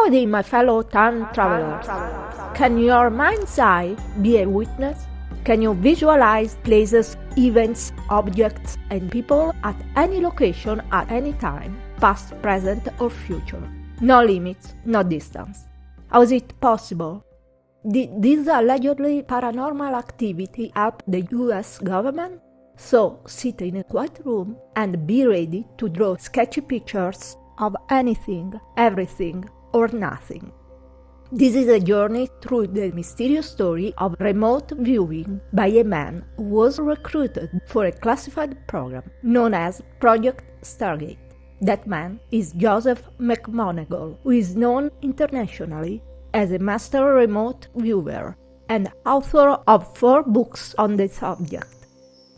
Howdy, my fellow time travelers. Can your mind's eye be a witness? Can you visualize places, events, objects, and people at any location at any time, past, present, or future? No limits, no distance. How is it possible? Did this allegedly paranormal activity help the US government? So sit in a quiet room and be ready to draw sketchy pictures of anything, everything, or nothing. This is a journey through the mysterious story of remote viewing by a man who was recruited for a classified program known as Project Stargate. That man is Joseph McMoneagle, who is known internationally as a master remote viewer and author of 4 books on the subject.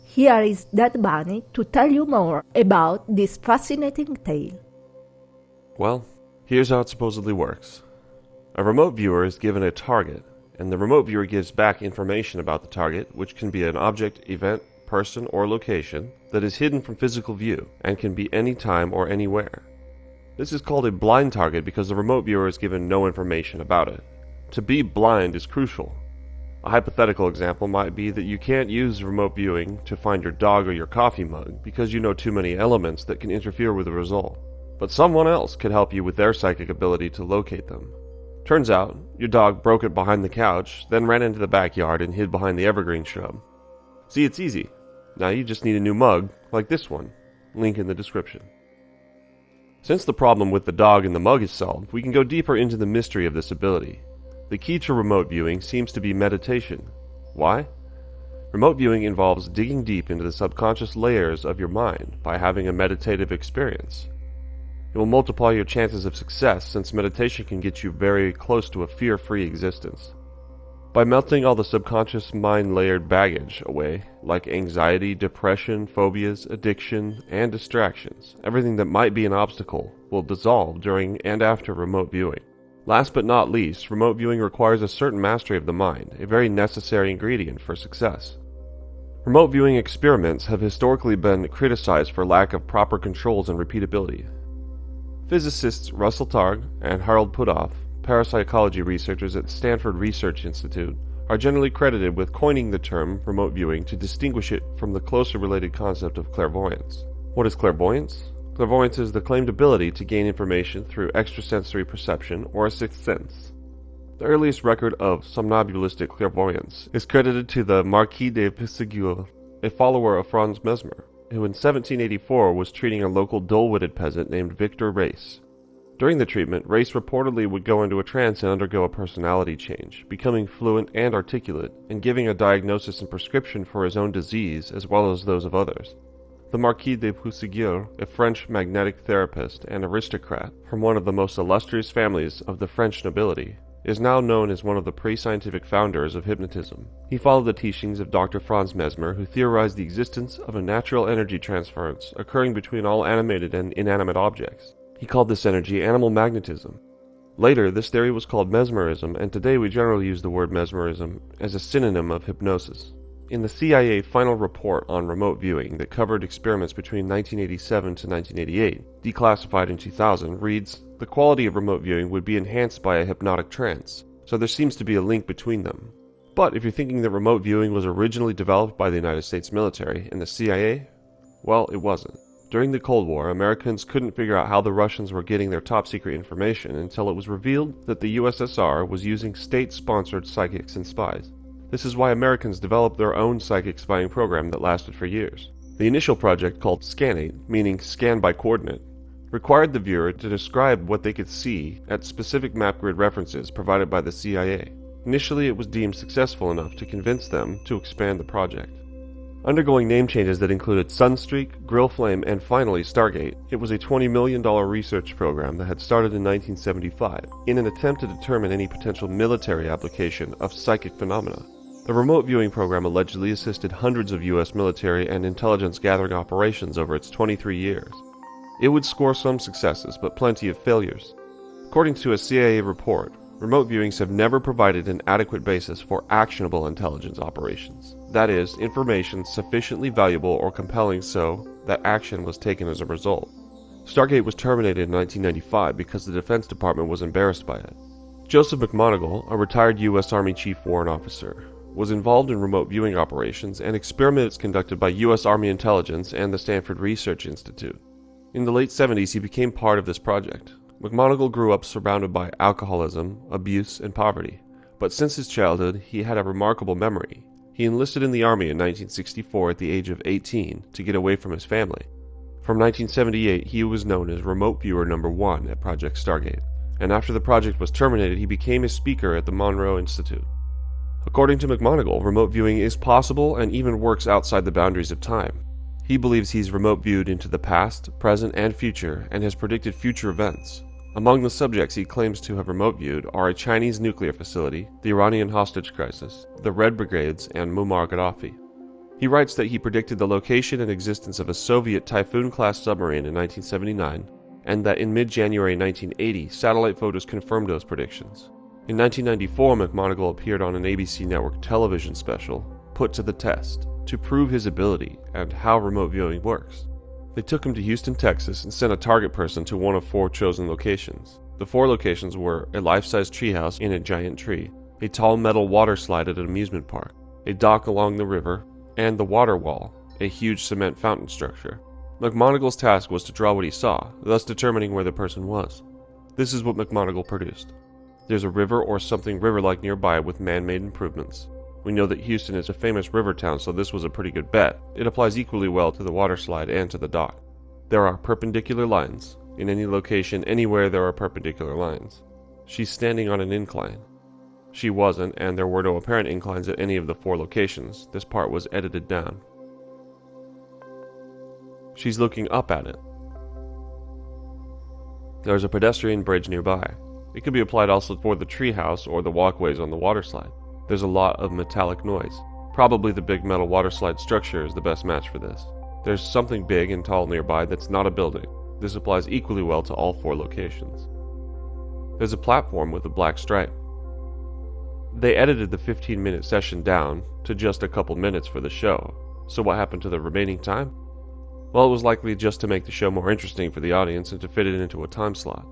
Here is Dead Bunny to tell you more about this fascinating tale. Well, here's how it supposedly works. A remote viewer is given a target, and the remote viewer gives back information about the target, which can be an object, event, person, or location that is hidden from physical view and can be any time or anywhere. This is called a blind target because the remote viewer is given no information about it. To be blind is crucial. A hypothetical example might be that you can't use remote viewing to find your dog or your coffee mug because you know too many elements that can interfere with the result. But someone else could help you with their psychic ability to locate them. Turns out, your dog broke it behind the couch, then ran into the backyard and hid behind the evergreen shrub. See, it's easy. Now you just need a new mug, like this one. Link in the description. Since the problem with the dog and the mug is solved, we can go deeper into the mystery of this ability. The key to remote viewing seems to be meditation. Why? Remote viewing involves digging deep into the subconscious layers of your mind by having a meditative experience. It will multiply your chances of success since meditation can get you very close to a fear-free existence. By melting all the subconscious mind-layered baggage away, like anxiety, depression, phobias, addiction, and distractions, everything that might be an obstacle will dissolve during and after remote viewing. Last but not least, remote viewing requires a certain mastery of the mind, a very necessary ingredient for success. Remote viewing experiments have historically been criticized for lack of proper controls and repeatability. Physicists Russell Targ and Harold Puthoff, parapsychology researchers at Stanford Research Institute, are generally credited with coining the term remote viewing to distinguish it from the closer related concept of clairvoyance. What is clairvoyance? Clairvoyance is the claimed ability to gain information through extrasensory perception or a sixth sense. The earliest record of somnambulistic clairvoyance is credited to the Marquis de Puységur, a follower of Franz Mesmer, who in 1784 was treating a local dull-witted peasant named Victor Race. During the treatment, Race reportedly would go into a trance and undergo a personality change, becoming fluent and articulate, and giving a diagnosis and prescription for his own disease as well as those of others. The Marquis de Puységur, a French magnetic therapist and aristocrat from one of the most illustrious families of the French nobility, is now known as one of the pre-scientific founders of hypnotism. He followed the teachings of Dr. Franz Mesmer, who theorized the existence of a natural energy transference occurring between all animated and inanimate objects. He called this energy animal magnetism. Later, this theory was called mesmerism, and today we generally use the word mesmerism as a synonym of hypnosis. In the CIA final report on remote viewing that covered experiments between 1987 to 1988, declassified in 2000, reads, "The quality of remote viewing would be enhanced by a hypnotic trance, so there seems to be a link between them." But if you're thinking that remote viewing was originally developed by the United States military and the CIA, well, it wasn't. During the Cold War, Americans couldn't figure out how the Russians were getting their top-secret information until it was revealed that the USSR was using state-sponsored psychics and spies. This is why Americans developed their own psychic spying program that lasted for years. The initial project, called Scanate, meaning scan by coordinate, required the viewer to describe what they could see at specific map grid references provided by the CIA. Initially, it was deemed successful enough to convince them to expand the project. Undergoing name changes that included Sunstreak, Grill Flame, and finally Stargate, it was a $20 million research program that had started in 1975 in an attempt to determine any potential military application of psychic phenomena. The remote viewing program allegedly assisted hundreds of U.S. military and intelligence gathering operations over its 23 years. It would score some successes, but plenty of failures. According to a CIA report, remote viewings have never provided an adequate basis for actionable intelligence operations. That is, information sufficiently valuable or compelling so that action was taken as a result. Stargate was terminated in 1995 because the Defense Department was embarrassed by it. Joseph McMoneagle, a retired U.S. Army Chief Warrant Officer, was involved in remote viewing operations and experiments conducted by U.S. Army Intelligence and the Stanford Research Institute. In the late 70s, he became part of this project. McMoneagle grew up surrounded by alcoholism, abuse, and poverty, but since his childhood, he had a remarkable memory. He enlisted in the Army in 1964 at the age of 18 to get away from his family. From 1978, he was known as Remote Viewer Number 1 at Project Stargate, and after the project was terminated, he became a speaker at the Monroe Institute. According to McMoneagle, remote viewing is possible and even works outside the boundaries of time. He believes he's remote viewed into the past, present, and future, and has predicted future events. Among the subjects he claims to have remote viewed are a Chinese nuclear facility, the Iranian hostage crisis, the Red Brigades, and Muammar Gaddafi. He writes that he predicted the location and existence of a Soviet Typhoon-class submarine in 1979, and that in mid-January 1980, satellite photos confirmed those predictions. In 1994, McMoneagle appeared on an ABC network television special, Put to the Test, to prove his ability and how remote viewing works. They took him to Houston, Texas, and sent a target person to one of 4 chosen locations. The 4 locations were a life-size treehouse in a giant tree, a tall metal water slide at an amusement park, a dock along the river, and the water wall, a huge cement fountain structure. McMoneagle's task was to draw what he saw, thus determining where the person was. This is what McMoneagle produced. There's a river or something river-like nearby with man-made improvements. We know that Houston is a famous river town, so this was a pretty good bet. It applies equally well to the water slide and to the dock. There are perpendicular lines. In any location, anywhere there are perpendicular lines. She's standing on an incline. She wasn't, and there were no apparent inclines at any of the 4 locations. This part was edited down. She's looking up at it. There's a pedestrian bridge nearby. It could be applied also for the treehouse or the walkways on the water slide. There's a lot of metallic noise. Probably the big metal water slide structure is the best match for this. There's something big and tall nearby that's not a building. This applies equally well to all 4 locations. There's a platform with a black stripe. They edited the 15-minute session down to just a couple minutes for the show. So what happened to the remaining time? Well, it was likely just to make the show more interesting for the audience and to fit it into a time slot.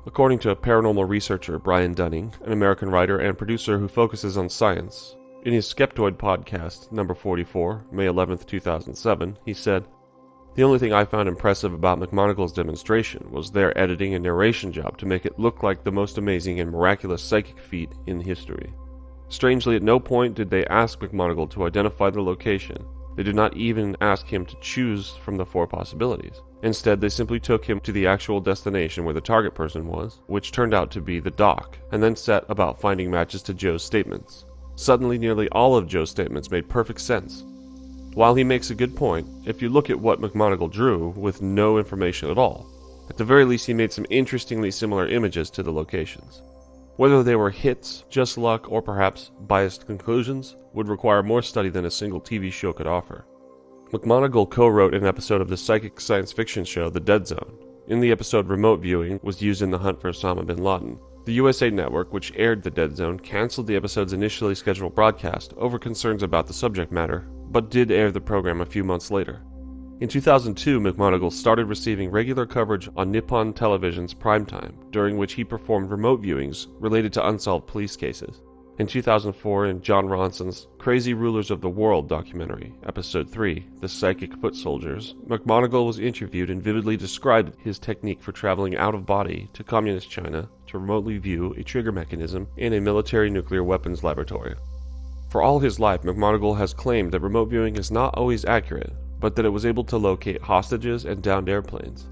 According to paranormal researcher Brian Dunning, an American writer and producer who focuses on science, in his Skeptoid podcast, number 44, May 11, 2007, he said, "The only thing I found impressive about McMoneagle's demonstration was their editing and narration job to make it look like the most amazing and miraculous psychic feat in history. Strangely, at no point did they ask McMoneagle to identify the location. They did not even ask him to choose from the 4 possibilities. Instead, they simply took him to the actual destination where the target person was, which turned out to be the dock, and then set about finding matches to Joe's statements. Suddenly, nearly all of Joe's statements made perfect sense. While he makes a good point, if you look at what McMoneagle drew with no information at all, at the very least he made some interestingly similar images to the locations. Whether they were hits, just luck, or perhaps biased conclusions, would require more study than a single TV show could offer." McMoneagle co-wrote an episode of the psychic science fiction show The Dead Zone. In the episode, remote viewing was used in the hunt for Osama bin Laden. The USA Network, which aired The Dead Zone, canceled the episode's initially scheduled broadcast over concerns about the subject matter, but did air the program a few months later. In 2002, McMoneagle started receiving regular coverage on Nippon Television's Primetime, during which he performed remote viewings related to unsolved police cases. In 2004, in John Ronson's Crazy Rulers of the World documentary, Episode 3, The Psychic Foot Soldiers, McMoneagle was interviewed and vividly described his technique for traveling out of body to communist China to remotely view a trigger mechanism in a military nuclear weapons laboratory. For all his life, McMoneagle has claimed that remote viewing is not always accurate, but that it was able to locate hostages and downed airplanes.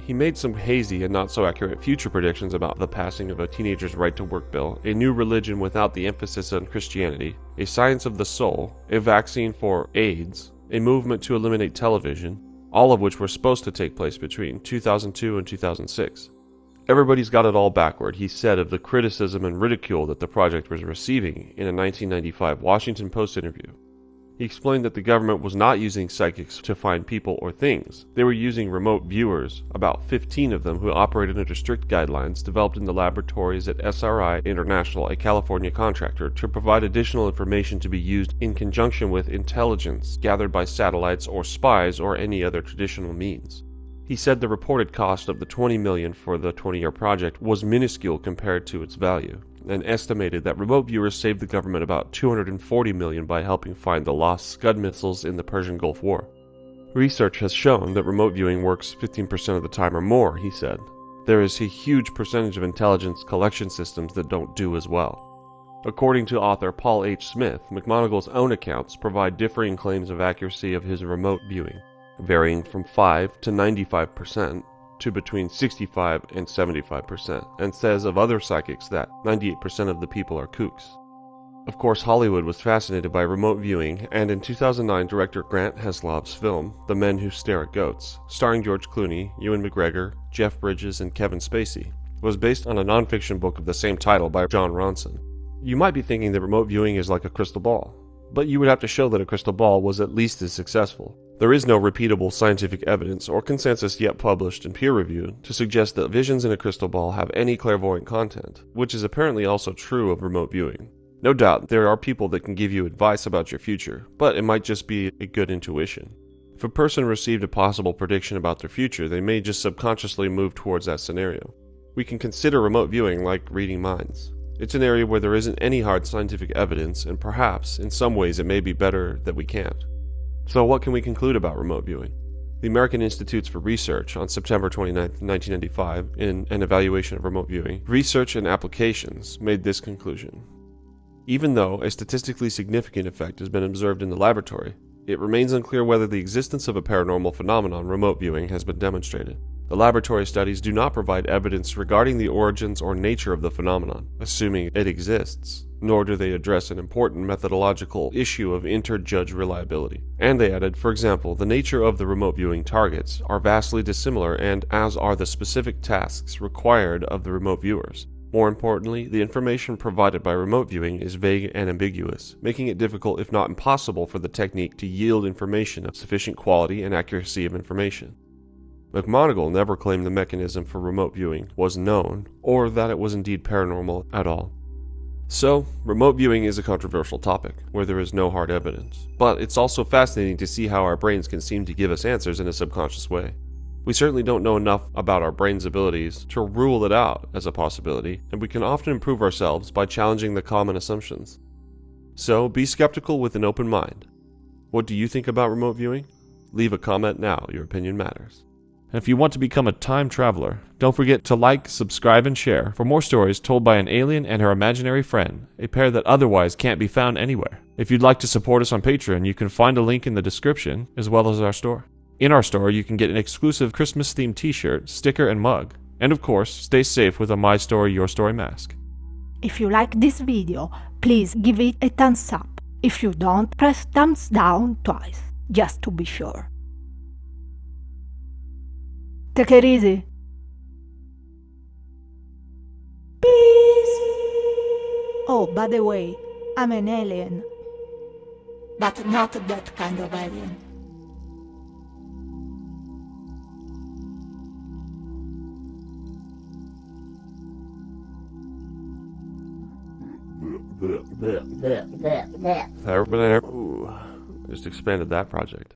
He made some hazy and not so accurate future predictions about the passing of a teenager's right-to-work bill, a new religion without the emphasis on Christianity, a science of the soul, a vaccine for AIDS, a movement to eliminate television, all of which were supposed to take place between 2002 and 2006. Everybody's got it all backward, he said of the criticism and ridicule that the project was receiving in a 1995 Washington Post interview. He explained that the government was not using psychics to find people or things. They were using remote viewers, about 15 of them who operated under strict guidelines developed in the laboratories at SRI International, a California contractor, to provide additional information to be used in conjunction with intelligence gathered by satellites or spies or any other traditional means. He said the reported cost of the $20 million for the 20-year project was minuscule compared to its value, and estimated that remote viewers saved the government about $240 million by helping find the lost Scud missiles in the Persian Gulf War. Research has shown that remote viewing works 15% of the time or more, he said. There is a huge percentage of intelligence collection systems that don't do as well. According to author Paul H. Smith, McMoneagle's own accounts provide differing claims of accuracy of his remote viewing, varying from 5 to 95%, to between 65 and 75%, and says of other psychics that 98% of the people are kooks. Of course, Hollywood was fascinated by remote viewing, and in 2009, director Grant Heslov's film, The Men Who Stare at Goats, starring George Clooney, Ewan McGregor, Jeff Bridges, and Kevin Spacey, was based on a nonfiction book of the same title by John Ronson. You might be thinking that remote viewing is like a crystal ball, but you would have to show that a crystal ball was at least as successful. There is no repeatable scientific evidence or consensus yet published and peer-reviewed to suggest that visions in a crystal ball have any clairvoyant content, which is apparently also true of remote viewing. No doubt there are people that can give you advice about your future, but it might just be a good intuition. If a person received a possible prediction about their future, they may just subconsciously move towards that scenario. We can consider remote viewing like reading minds. It's an area where there isn't any hard scientific evidence, and perhaps, in some ways, it may be better that we can't. So what can we conclude about remote viewing? The American Institutes for Research, on September 29, 1995, in an evaluation of remote viewing, research and applications, made this conclusion. Even though a statistically significant effect has been observed in the laboratory, it remains unclear whether the existence of a paranormal phenomenon remote viewing has been demonstrated. The laboratory studies do not provide evidence regarding the origins or nature of the phenomenon, assuming it exists, nor do they address an important methodological issue of inter-judge reliability. And they added, for example, the nature of the remote viewing targets are vastly dissimilar, and as are the specific tasks required of the remote viewers. More importantly, the information provided by remote viewing is vague and ambiguous, making it difficult if not impossible for the technique to yield information of sufficient quality and accuracy of information. McMoneagle never claimed the mechanism for remote viewing was known, or that it was indeed paranormal at all. So, remote viewing is a controversial topic, where there is no hard evidence. But it's also fascinating to see how our brains can seem to give us answers in a subconscious way. We certainly don't know enough about our brain's abilities to rule it out as a possibility, and we can often improve ourselves by challenging the common assumptions. So, be skeptical with an open mind. What do you think about remote viewing? Leave a comment now, your opinion matters. And if you want to become a time traveler, don't forget to like, subscribe, and share for more stories told by an alien and her imaginary friend, a pair that otherwise can't be found anywhere. If you'd like to support us on Patreon, you can find a link in the description, as well as our store. In our store, you can get an exclusive Christmas-themed t-shirt, sticker, and mug. And of course, stay safe with a MyStoryYourStory mask. If you like this video, please give it a thumbs up. If you don't, press thumbs down twice, just to be sure. Take it easy. Peace. Oh, by the way, I'm an alien. But not that kind of alien. Just expanded that project.